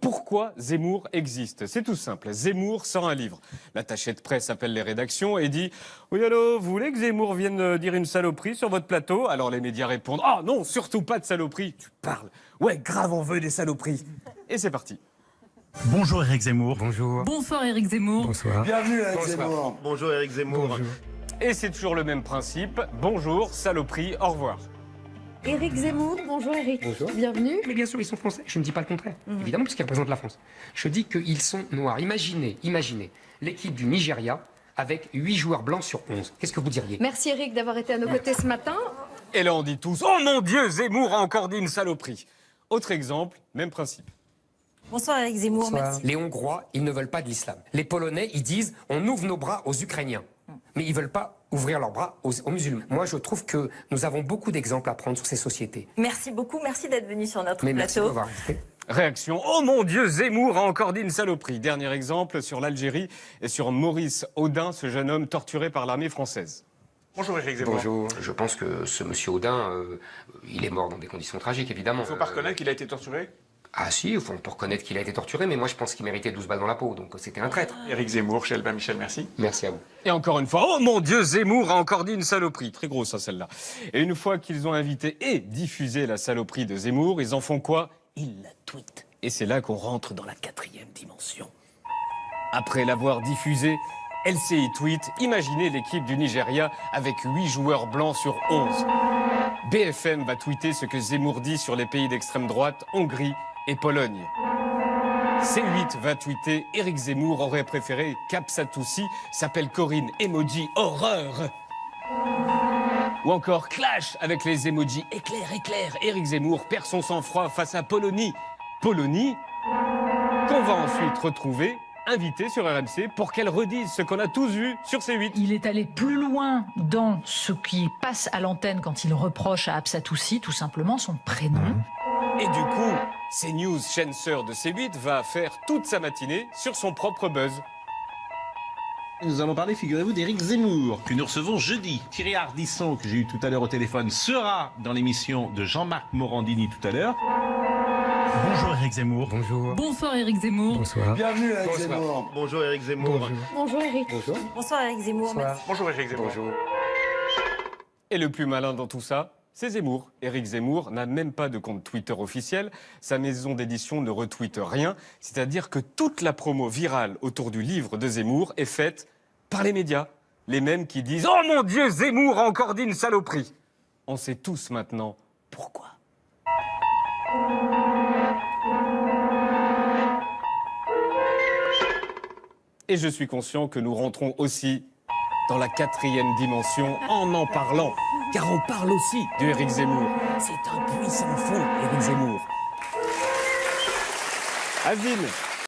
Pourquoi Zemmour existe? C'est tout simple. Zemmour sort un livre. L'attaché de presse appelle les rédactions et dit « Oui, allô, vous voulez que Zemmour vienne dire une saloperie sur votre plateau ?» Alors les médias répondent « Ah non, surtout pas de saloperie. » Tu parles. Ouais, grave, on veut des saloperies. Et c'est parti. Bonjour Éric Zemmour. Bonjour. Bonsoir Éric Zemmour. Bonsoir. Bienvenue Éric Zemmour. Bonjour Éric Zemmour. Bonjour. Et c'est toujours le même principe. Bonjour, saloperie, au revoir. Éric Zemmour, bonjour Éric. Bonjour. Bienvenue. Mais bien sûr, ils sont français. Je ne dis pas le contraire, évidemment, puisqu'ils représentent la France. Je dis qu'ils sont noirs. Imaginez l'équipe du Nigeria avec 8 joueurs blancs sur 11. Qu'est-ce que vous diriez? Merci Éric d'avoir été à nos côtés ce matin. Et là on dit tous « Oh mon Dieu, Zemmour a encore dit une saloperie !» Autre exemple, même principe. Bonsoir Éric Zemmour, Bonsoir. merci. Les Hongrois, ils ne veulent pas de l'islam. Les Polonais, ils disent on ouvre nos bras aux Ukrainiens. Mais ils ne veulent pas ouvrir leurs bras aux musulmans. Moi, je trouve que nous avons beaucoup d'exemples à prendre sur ces sociétés. Merci beaucoup, merci d'être venu sur notre Mais merci de plateau. m'avoir invité. Réaction, oh mon Dieu, Zemmour a encore dit une saloperie. Dernier exemple sur l'Algérie et sur Maurice Audin, ce jeune homme torturé par l'armée française. Bonjour Éric Zemmour. Bonjour. Je pense que ce monsieur Audin, il est mort dans des conditions tragiques, évidemment. Il ne faut pas reconnaître qu'il a été torturé. Ah si, on peut reconnaître qu'il a été torturé, mais moi je pense qu'il méritait 12 balles dans la peau, donc c'était un traître. Éric Zemmour, chez Albin Michel, merci. Merci à vous. Et encore une fois, oh mon Dieu, Zemmour a encore dit une saloperie. Très grosse, ça, celle-là. Et une fois qu'ils ont invité et diffusé la saloperie de Zemmour, ils en font quoi? Ils la tweetent. Et c'est là qu'on rentre dans la 4e dimension. Après l'avoir diffusée, LCI tweet, imaginez l'équipe du Nigeria avec 8 joueurs blancs sur 11. BFM va tweeter ce que Zemmour dit sur les pays d'extrême droite, Hongrie et Pologne. C8 va tweeter Éric Zemmour aurait préféré Capsatoussi s'appelle Corinne, emoji horreur. Ou encore clash avec les emojis éclair. Éric Zemmour perd son sang-froid face à Polonie. Polonie qu'on va ensuite retrouver invitée sur RMC pour qu'elle redise ce qu'on a tous vu sur C8. Il est allé plus loin dans ce qui passe à l'antenne quand il reproche à Absatoussi tout simplement son prénom. Et du coup, CNews, chaîne sœur de C8, va faire toute sa matinée sur son propre buzz. Nous allons parler, figurez-vous, d'Éric Zemmour, que nous recevons jeudi. Thierry Ardisson, que j'ai eu tout à l'heure au téléphone, sera dans l'émission de Jean-Marc Morandini tout à l'heure. Bonjour Éric Zemmour. Bonjour. Bonsoir Éric Zemmour. Bonsoir. Bienvenue Éric Zemmour. Bonjour Éric Zemmour. Bonjour. Bonjour Éric. Bonjour. Bonsoir Éric Zemmour, Bonsoir. merci. Bonjour Éric Zemmour. Bonjour. Et le plus malin dans tout ça, c'est Zemmour. Éric Zemmour n'a même pas de compte Twitter officiel. Sa maison d'édition ne retweete rien. C'est-à-dire que toute la promo virale autour du livre de Zemmour est faite par les médias. Les mêmes qui disent « Oh mon Dieu, Zemmour a encore dit une saloperie !» On sait tous maintenant pourquoi. Et je suis conscient que nous rentrons aussi dans la 4e dimension en parlant. Car on parle aussi de Éric Zemmour. C'est un puissant fond, Éric Zemmour. Asile.